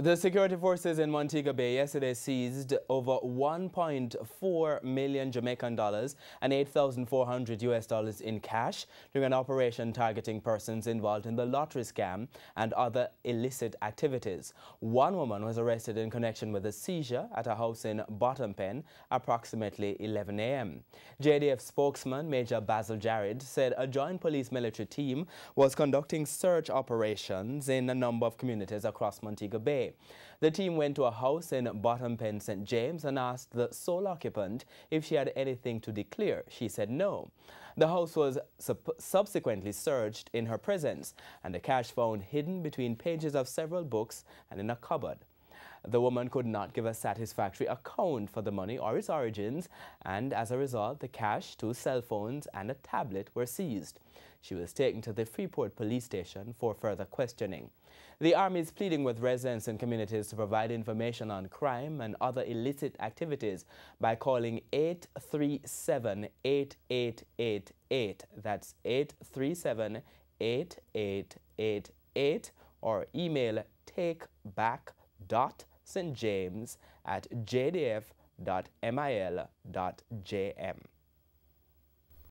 The security forces in Montego Bay yesterday seized over $1.4 million Jamaican dollars and $8,400 in cash during an operation targeting persons involved in the lottery scam and other illicit activities. One woman was arrested in connection with a seizure at a house in Bottom Pen approximately 11 a.m. JDF spokesman Major Basil Jared said a joint police military team was conducting search operations in a number of communities across Montego Bay. The team went to a house in Bottom Pen, St. James, and asked the sole occupant if she had anything to declare. She said no. The house was subsequently searched in her presence, and the cash found hidden between pages of several books and in a cupboard. The woman could not give a satisfactory account for the money or its origins, and as a result, the cash, 2 cell phones, and a tablet were seized. She was taken to the Freeport police station for further questioning. The Army is pleading with residents and communities to provide information on crime and other illicit activities by calling 837-8888. That's 837-8888, or email takeback.stjames@jdf.mil.jm.